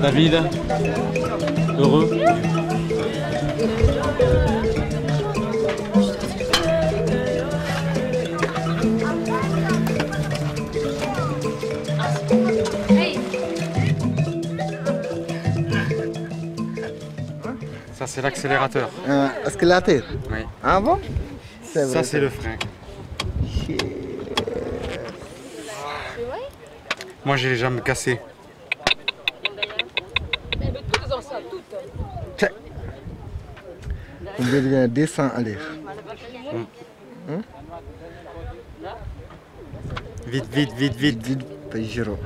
David, heureux? Ça c'est l'accélérateur. Accélérateur? Oui. Ah bon? Ça c'est le frein. Moi j'ai les jambes cassées. On devient 200 à l'heure. Vite, vite, vite, vite. Vite, Pajero.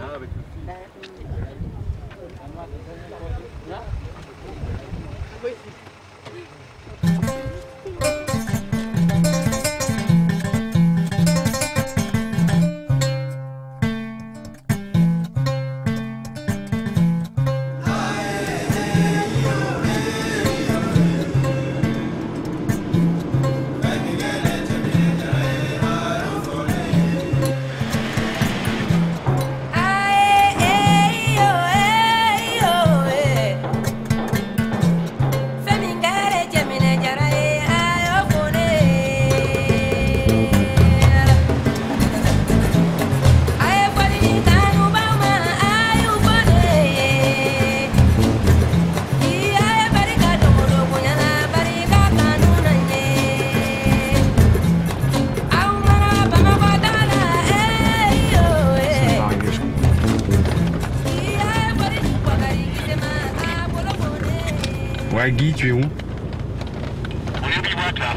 Ouais, Guy, tu es où? On est au bivouac là.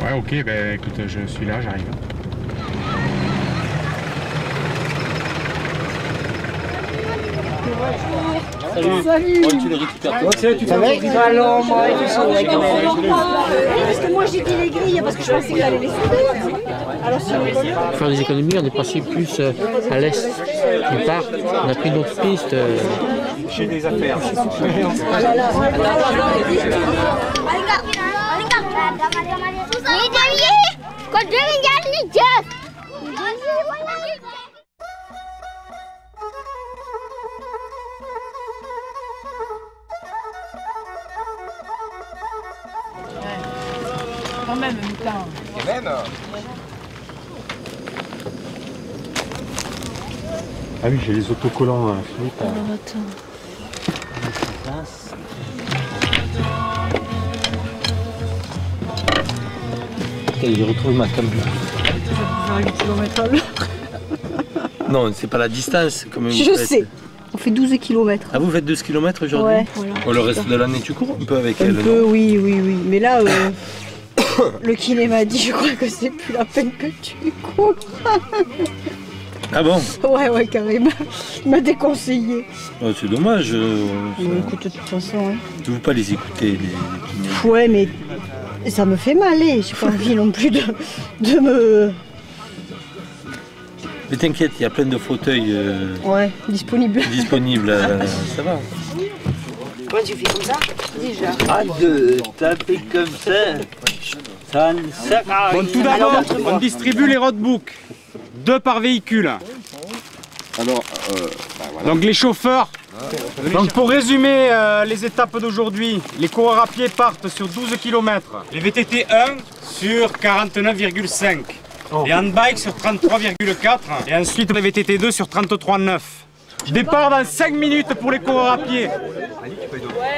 Ouais, ok, ben écoute, je suis là, j'arrive. Salut. Salut. Oh, tu les récupères toi. Tu savais? Alors, moi, parce que moi j'ai dit les grilles parce que je pensais qu'il allait les souder. Alors si Pour faire des économies, on est passé plus à l'est du parc. On a pris d'autres pistes. J'ai des affaires. quand même, putain. Et même Ah oui, j'ai les autocollants, Philippe. Alors attends. J'ai retrouvé ma cam. Je vais faire 8 km à l'heure. Non, c'est pas la distance. Comme Je sais. On fait 12 km. Ah, vous faites 12 km aujourd'hui? Ouais, voilà. Oh, le reste de l'année, tu cours un peu avec Un elle, peu, non? oui, oui, oui. Mais là, le kiné m'a dit, je crois que c'est plus la peine que tu cours. Ah bon? Ouais, ouais, carrément. Il m'a déconseillé. Oh, c'est dommage. Bon, écoute, de toute façon. Hein. Tu ne veux pas les écouter, les kinés. Ouais, mais ça me fait mal, hein. J'ai pas envie non plus de me... Mais t'inquiète, il y a plein de fauteuils Ouais, disponible. disponibles. Ça va. Comment tu fais comme ça? Déjà. Ah, de taper comme ça ne sert à rien. Bon, tout d'abord, on distribue les roadbooks. 2 par véhicule. Alors, Donc les chauffeurs. Donc pour résumer les étapes d'aujourd'hui, les coureurs à pied partent sur 12 km. Les VTT 1 sur 49,5. Les handbikes sur 33,4. Et ensuite les VTT 2 sur 33,9. Départ dans 5 minutes pour les coureurs à pied.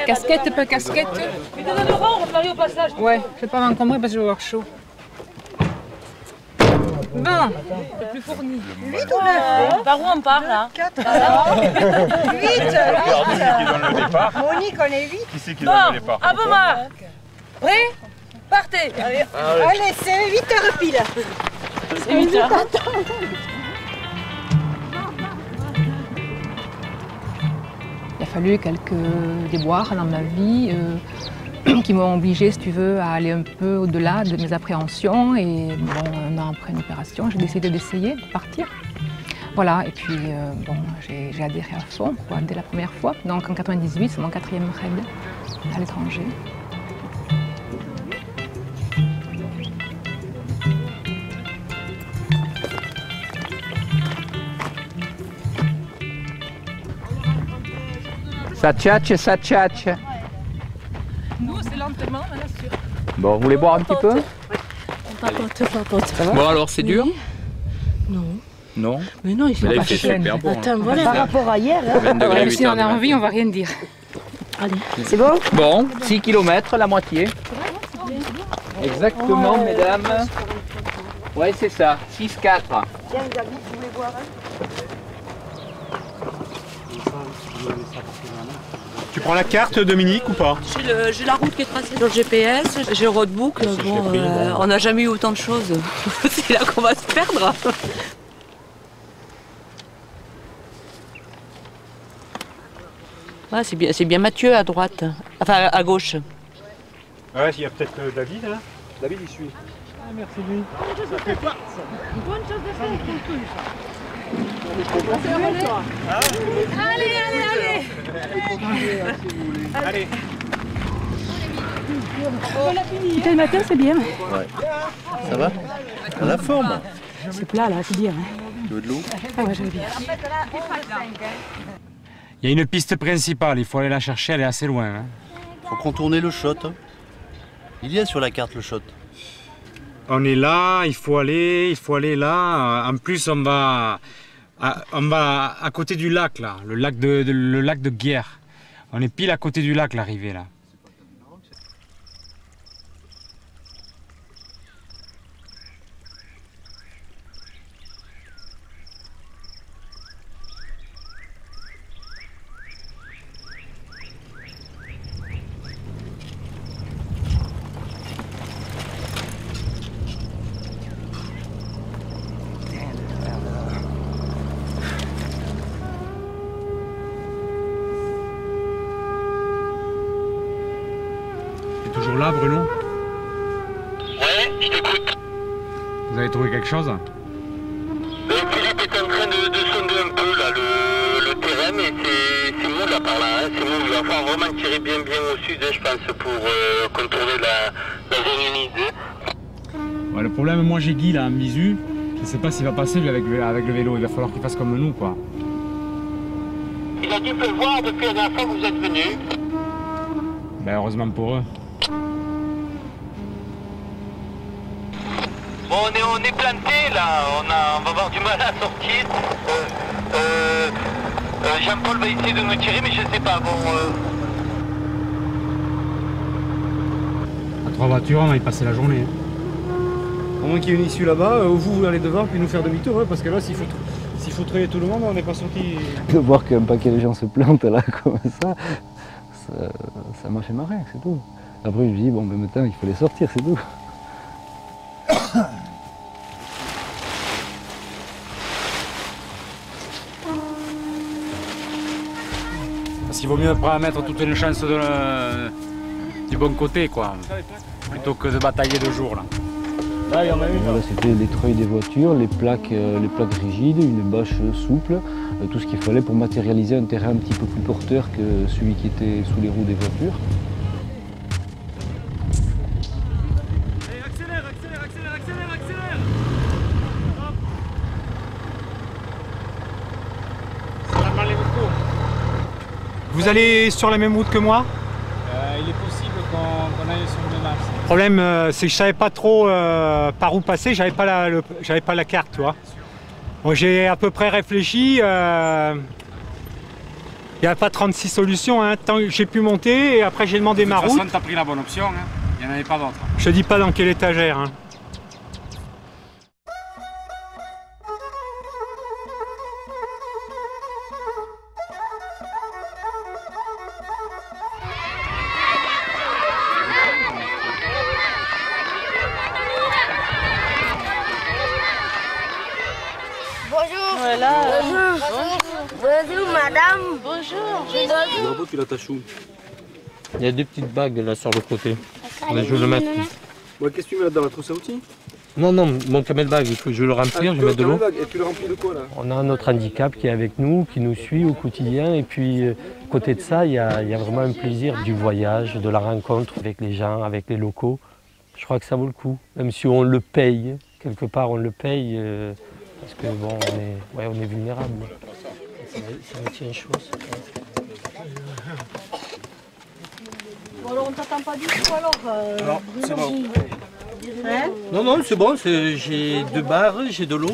Casquette, pas casquette. Ouais, je vais pas m'encombrer parce que je vais avoir chaud. Bon, le plus fourni. 8 ou 9 Par où on part là? 4. 8 Monique, on est 8. Qui c'est qui donne le départ? À Beaumar. Prêt? Partez. Allez, c'est 8h pile. C'est 8h. Il a fallu quelques déboires dans ma vie qui m'ont obligée, si tu veux, à aller un peu au-delà de mes appréhensions. Et bon, un an après une opération, j'ai décidé d'essayer de partir. Voilà, et puis bon, j'ai adhéré à fond quoi, dès la première fois. Donc en 98, c'est mon 4e raid à l'étranger. Ça tchatche, ça tchatche. Nous, c'est lentement, mais là, sûr. Bon, vous voulez boire un petit peu? Papote. Bon, alors c'est dur? Non. Non? Mais non, il fait Mais là, pas il fait chaud. super bon. Attends, voilà. Par rapport à hier. Hein. 20 degrés, 8 Si on heures du a matin. envie, on va rien dire. Allez, c'est bon? Bon, 6 km, la moitié. Exactement, mesdames. Ouais, c'est ça, 6-4. Tiens, David, vous voulez boire un? Tu prends la carte, Dominique, ou pas? J'ai la route qui est tracée sur le GPS, j'ai le roadbook. Bon, on n'a jamais eu autant de choses. C'est là qu'on va se perdre. Ouais, c'est bien Mathieu à droite, enfin à gauche. Ouais, il y a peut-être David là. David il suit. Ah merci lui. Allez. Putain, le matin, c'est bien. Ouais. Ça va? À la forme. C'est plat là, c'est bien. Tu veux de l'eau? Ah ouais, j'aime bien. Il y a une piste principale, il faut aller la chercher, elle est assez loin. Hein. Faut contourner le shot. Il y a sur la carte le shot. On est là, il faut aller là. En plus, on va à côté du lac là, le lac de Guerre. On est pile à côté du lac l'arrivée là. Toujours là, Bruno? Ouais, je t'écoute. Vous avez trouvé quelque chose? Philippe est en train de sonder un peu là, le terrain, mais c'est mou là par là, hein, c'est mou. Il va falloir vraiment tirer bien au sud, hein, je pense, pour contourner la zone humide. Ouais, le problème, moi j'ai Guy là en visu. Je sais pas s'il va passer lui avec le vélo, il va falloir qu'il fasse comme nous quoi. Il a dû pleuvoir depuis la dernière fois que vous êtes venus. Ben heureusement pour eux. Bon, on est planté là, on va avoir du mal à sortir. Jean-Paul va essayer de nous tirer, mais je sais pas, bon... À 3 voitures, on va y passer la journée. À moins qu'il y ait une issue là-bas, vous allez devant puis nous faire demi-tour, hein, parce que là, s'il faut traiter tout le monde, on n'est pas sorti. De voir qu'un paquet de gens se plantent là comme ça m'a fait marrer, c'est tout. Après, je me dis, bon, ben maintenant, il faut les sortir, c'est tout. Parce qu'il vaut mieux mettre toutes les chances du bon côté, quoi. Plutôt que de batailler de jour, là. Voilà, c'était les treuils des voitures, les plaques rigides, une bâche souple, tout ce qu'il fallait pour matérialiser un terrain un petit peu plus porteur que celui qui était sous les roues des voitures. Vous allez sur la même route que moi? Il est possible qu'on aille sur le même axe. Le problème, c'est que je savais pas trop par où passer, j'avais pas la carte, tu vois. Bon, j'ai à peu près réfléchi. Il n'y a pas 36 solutions, hein. Tant que j'ai pu monter et après j'ai demandé ma route. De toute façon, tu as pris la bonne option, hein. Il n'y en avait pas d'autre. Je te dis pas dans quelle étagère. Hein. Bonjour. Voilà. Bonjour. Bonjour, madame. Bonjour. Bravo, tu l'attaches où? Il y a 2 petites bagues là sur le côté. Mais je vais le mettre. Ouais, qu'est-ce que tu mets là-dedans, la trousse à outils? Non, non, mon camelback, il faut que je le remplir, je vais mettre de l'eau. Et tu le remplis de quoi là? On a notre handicap qui est avec nous, qui nous suit au quotidien. Et puis, à côté de ça, il y a vraiment un plaisir du voyage, de la rencontre avec les gens, avec les locaux. Je crois que ça vaut le coup, même si on le paye. Quelque part, on le paye parce que bon, on est vulnérable. Ça me tient chaud. Bon, alors on t'attend pas du tout alors Non, c'est bon. Hein? Non, non, c'est bon, j'ai 2 barres, j'ai de l'eau.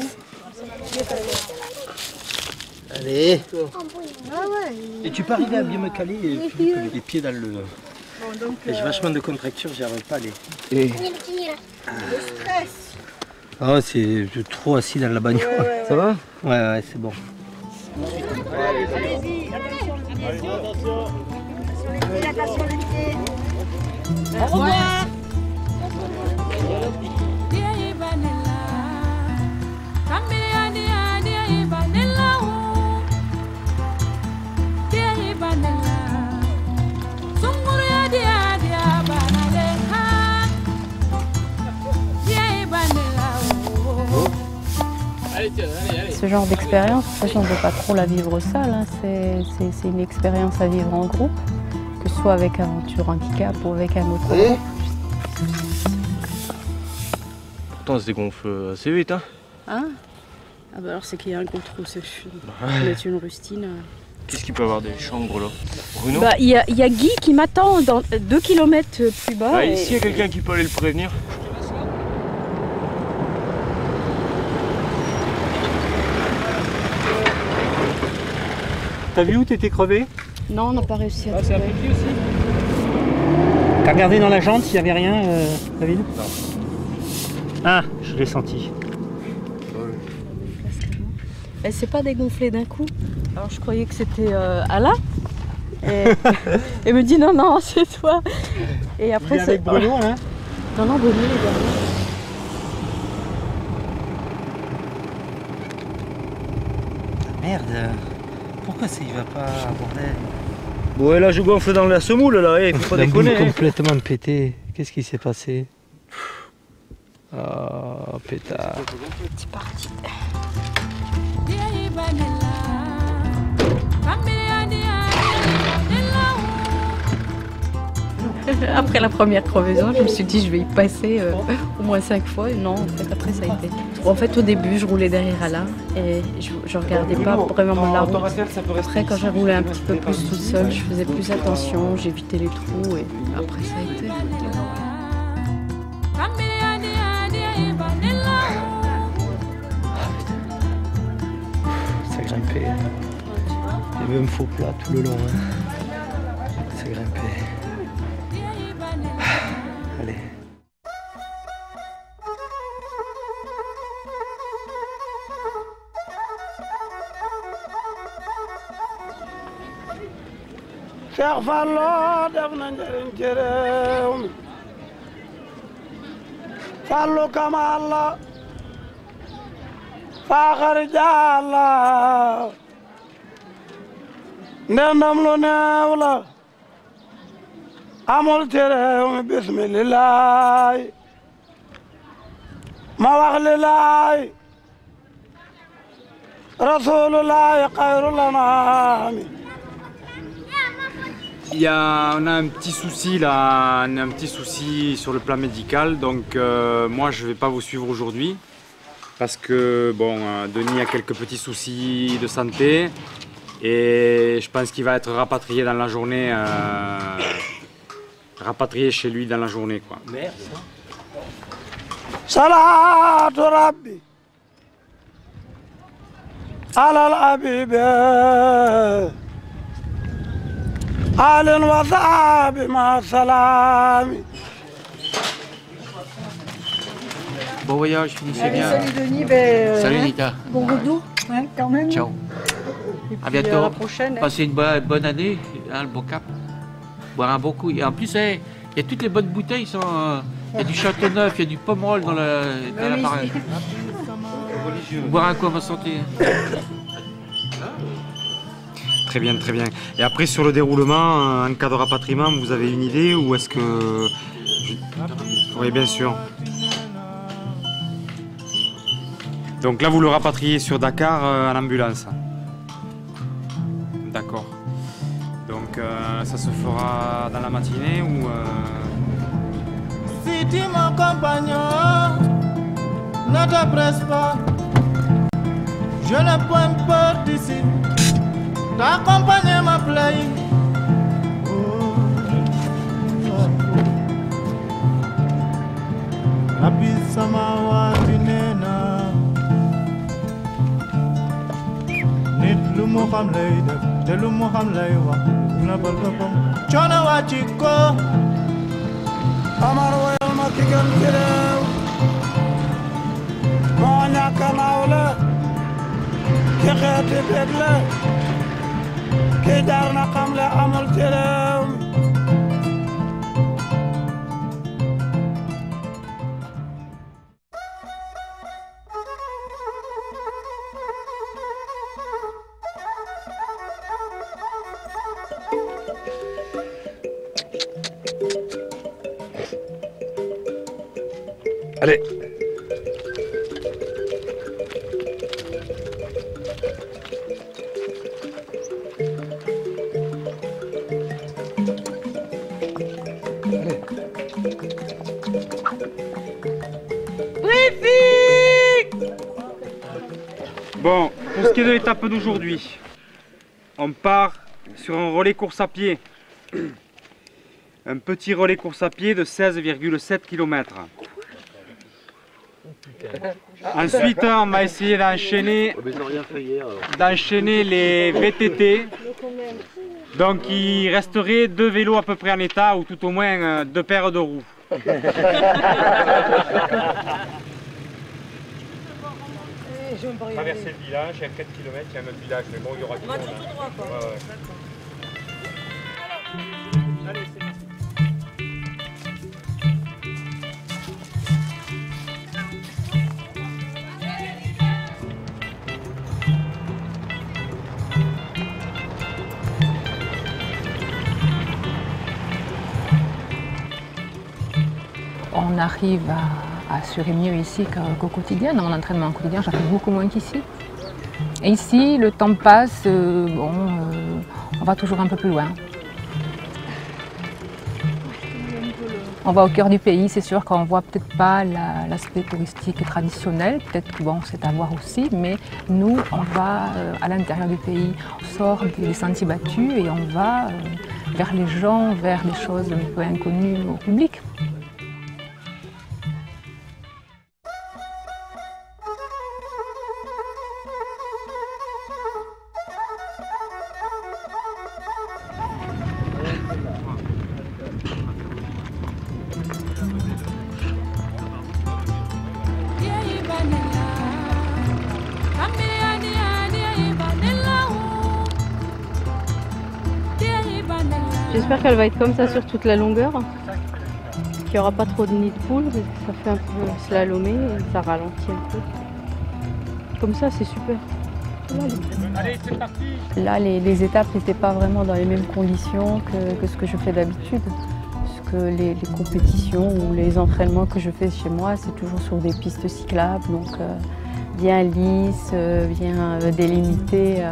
Allez. Ah ouais. Et tu peux arriver à bien me caler les pieds dans le... J'ai vachement de contractures, j'y arrive pas à aller. Le stress. Ah, c'est trop assis dans la bagnole. Ouais. Ça va? Ouais, c'est bon. Allez-y, attention. Attention les pieds. Au revoir. Ce genre d'expérience, de toute façon, on ne peut pas trop la vivre seule. Hein. C'est une expérience à vivre en groupe, que ce soit avec Aventure Handicap ou avec un autre groupe. Pourtant, on se dégonfle assez vite. Hein. Ah bah alors c'est qu'il y a un gros trou, c'est mettre une rustine. Qu'est-ce qu'il peut y avoir des chambres là? Bruno? Bah, il y a Guy qui m'attend dans 2 km plus bas. Ah, ici, il y a quelqu'un qui peut aller le prévenir. T'as vu où t'étais crevé? Non, on n'a pas réussi à c'est un petit aussi. T'as regardé dans la jante s'il n'y avait rien, David? Non. Ah, je l'ai senti. Elle s'est pas dégonflée d'un coup. Alors je croyais que c'était Alain. Et elle me dit non, non, c'est toi. Et après c'est... avec Bruno, hein? Non, non, Bruno, il est derrière. Merde. Pourquoi ça y va pas, bordel? Bon, et là, je gonfle dans la semoule, là, il faut pas déconner. Hein. Complètement pété. Qu'est-ce qui s'est passé? Oh, pétard. C'est parti. Après la première crevaison, je me suis dit je vais y passer au moins 5 fois. Non, en fait, après ça a été. En fait, au début, je roulais derrière Alain et je regardais pas vraiment la route. Après, quand j'ai roulé un petit peu plus toute seule, je faisais plus attention, j'évitais les trous et après ça a été. Ça grimpait. Il y avait un faux plat tout le long. Hein. Ça grimpait. Allez. Cheikh Fallou def na njëriñ ci réew mi Fallou Kamal la Faaxari Jaal la ndendam lu neew la amul ci réew mi bismillah ma wax lillaay rasulullahi xayrul anaami. On a un petit souci là, on a un petit souci sur le plan médical, donc moi je vais pas vous suivre aujourd'hui parce que bon, Denis a quelques petits soucis de santé et je pense qu'il va être rapatrié dans la journée, rapatrié chez lui dans la journée quoi. Merde. Salatu Rabbi alal habibi آل وصحاب مع السلام. Bon voyage, finissez bien. Salut Denis, Salut Nita. Bon retour, hein, quand même. Ciao. Et À puis, bientôt. à la prochaine. Passez une bonne année, hein, le beau cap. Boire un bon coup. Et en plus, il y a toutes les bonnes bouteilles. Il y a du Châteauneuf, il y a du Pomerol dans l'appareil. Boire un coup à ma santé. Très bien, très bien. Et après, sur le déroulement, en cas de rapatriement, vous avez une idée ou est-ce que... Oui, bien sûr. Donc là, vous le rapatriez sur Dakar en ambulance. D'accord. Donc ça se fera dans la matinée ou... Si tu m'accompagnes, ne te presse pas. Je n'ai point peur d'ici. T'accompagner ma plaie. Rabbi samawati nena. Nit lu mu xam lay def, te lu mu xam lay wax. Na bal boppam. Coono wàcc ko. Amar woyal ma ki gën ci réew. Moo ñàkk naaw la. Ki xeeti bég la. Ki jaar na xam le amul ci réew mi. Allez. Bon, pour ce qui est de l'étape d'aujourd'hui, on part sur un relais course à pied. Un petit relais course à pied de 16,7 km. Ensuite, on va essayer d'enchaîner les VTT. Donc il resterait 2 vélos à peu près en état, ou tout au moins 2 paires de roues. Traverser le village, il y a 4 km, il y a un autre village, mais bon, il y aura du monde. Tout droit, quoi. Ouais, ouais. Allez, c'est parti. On arrive à assurer mieux ici qu'au quotidien. Dans mon entraînement quotidien, j'en fais beaucoup moins qu'ici. Et ici, le temps passe, on va toujours un peu plus loin. On va au cœur du pays, c'est sûr qu'on ne voit peut-être pas l'aspect touristique traditionnel, peut-être que bon, c'est à voir aussi, mais nous, on va à l'intérieur du pays, on sort des sentiers battus et on va vers les gens, vers des choses un peu inconnues au public. J'espère qu'elle va être comme ça sur toute la longueur, qu'il n'y aura pas trop de nids de poules, parce que ça fait un peu slalomer et ça ralentit un peu. Comme ça, c'est super. Allez, c'est parti. Là, les étapes n'étaient pas vraiment dans les mêmes conditions que ce que je fais d'habitude. Parce que les compétitions ou les entraînements que je fais chez moi, c'est toujours sur des pistes cyclables, donc bien lisses, bien délimitées.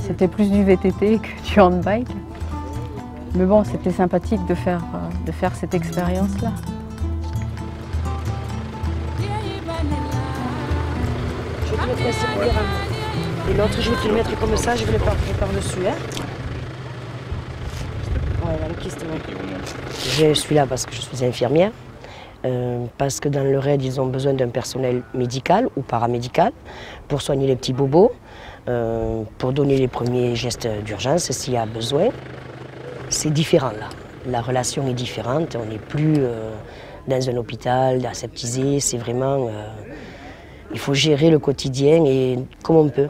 C'était plus du VTT que du handbike. Mais bon, c'était sympathique de faire cette expérience-là. Je vais te mettre ici pour le ramener. Et l'autre, je vais te le mettre comme ça, je vais le porter par-dessus. Hein. Ouais, la kyste, ouais. Je suis là parce que je suis infirmière. Parce que dans le RAID, ils ont besoin d'un personnel médical ou paramédical pour soigner les petits bobos, pour donner les premiers gestes d'urgence s'il y a besoin. c'est différent là. La relation est différente, on n'est plus dans un hôpital aseptisé, c'est vraiment... il faut gérer le quotidien et comme on peut.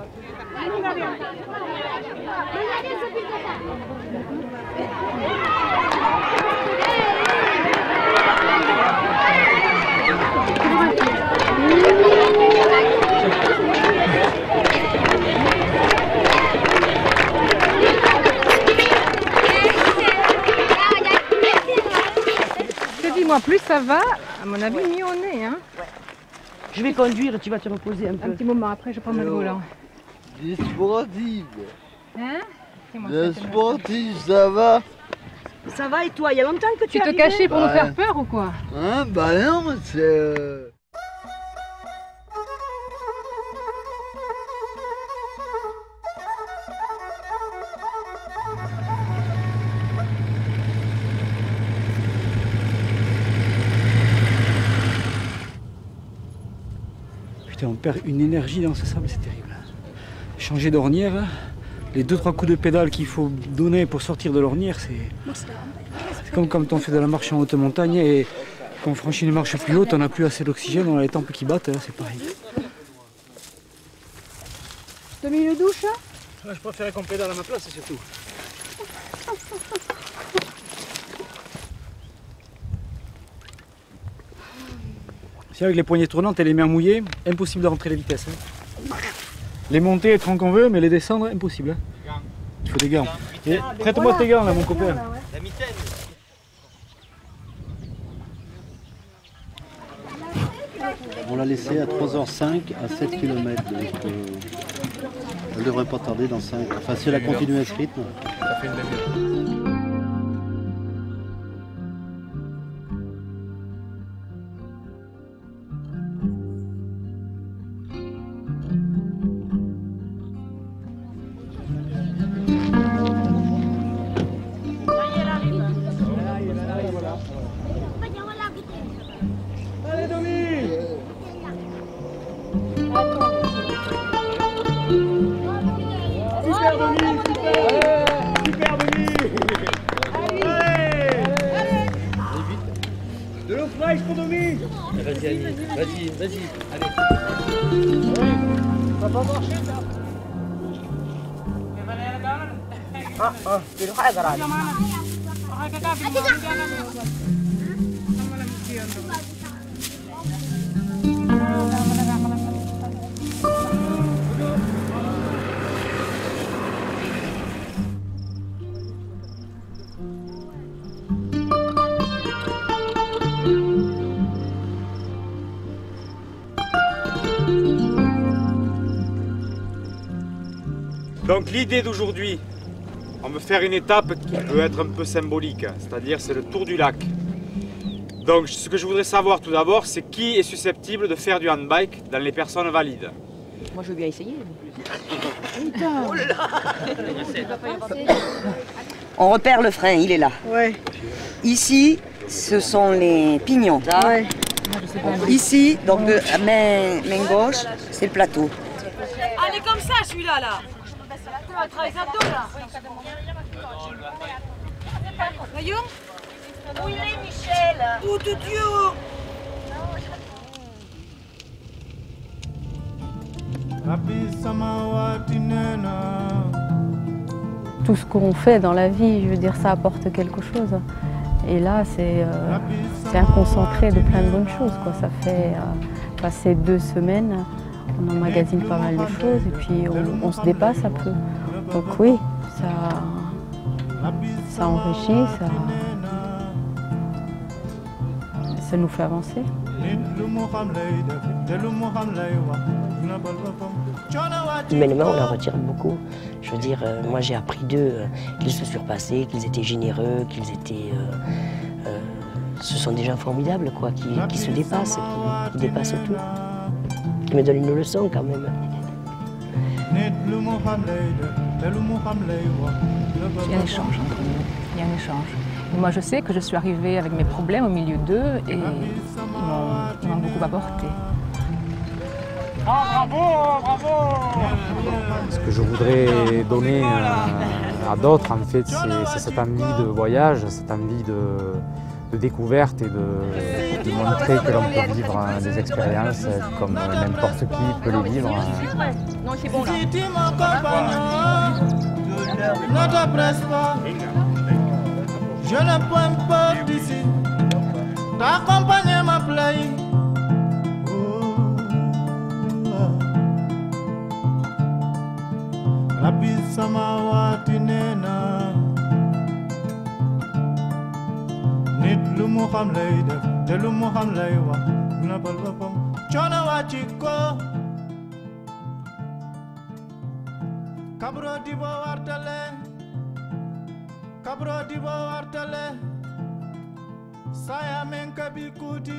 Plus ça va, à mon avis, mieux on est. Hein. Je vais conduire, tu vas te reposer un peu. Un petit moment après, je prends le volant. Les sportifs. Hein? Les sportifs, ça va? Ça va et toi? Il y a longtemps que tu es te cachais pour nous faire peur ou quoi? Hein? Bah non, mais c'est... On perd une énergie dans ce sable, c'est terrible. Changer d'ornière, les 2-3 coups de pédale qu'il faut donner pour sortir de l'ornière, c'est comme quand on fait de la marche en haute montagne et quand on franchit une marche plus haute, on n'a plus assez d'oxygène, on a les tempes qui battent, c'est pareil. T'as mis une douche? Je préférais qu'on pédale à ma place surtout. Si avec les poignées tournantes et les mains mouillées, impossible de rentrer les vitesses. Hein. Les monter, être qu'on veut, mais les descendre, impossible. Hein. Il faut des gants. Prête-moi tes gants là, mon copain. On l'a laissée à 3h05 à 7 km. Donc elle ne devrait pas tarder dans 5. Enfin, si elle a continué à ce rythme. Ça fait une demi-heure. Vas-y, allez. Ça va marcher ça. Donc l'idée d'aujourd'hui, on veut faire une étape qui peut être un peu symbolique, c'est-à-dire c'est le tour du lac. Donc ce que je voudrais savoir tout d'abord, c'est qui est susceptible de faire du handbike dans les personnes valides. Moi je veux bien essayer. On repère le frein, il est là. Ouais. Ici, ce sont les pignons. Ouais. Ici, donc de main gauche, c'est le plateau. Allez comme ça celui-là là. On va travailler les abdos là. Voyons. Où il est Michel? Oh de Dieu. Tout ce qu'on fait dans la vie, je veux dire, ça apporte quelque chose. Et là, c'est un concentré de plein de bonnes choses, quoi. Ça fait passer 2 semaines, on emmagasine pas mal de choses et puis on se dépasse un peu. Donc oui, ça enrichit, ça nous fait avancer. Humainement, on en retire beaucoup. Je veux dire, moi j'ai appris d'eux qu'ils se surpassaient, qu'ils étaient généreux, qu'ils étaient... ce sont des gens formidables, quoi, qui se dépassent, qui dépassent tout. Qui me donnent une leçon quand même. Il y a un échange entre nous, il y a un échange. Et moi je sais que je suis arrivée avec mes problèmes au milieu d'eux et ils m'ont beaucoup apporté. Ce que je voudrais donner à d'autres, en fait, c'est cette envie de voyage, cette envie de découverte et de montrer que l'on peut vivre des expériences comme n'importe qui peut les vivre. Non, c'est bon là. Ne te presse pas, je ne pointe pas d'ici. T'accompagner ma plaie. Rabbi samawati nena nit lu mu xam lay def te lu mu xam lay wax na bal boppam coono wàcci ko kabro dibo wartale saya men kabi kuti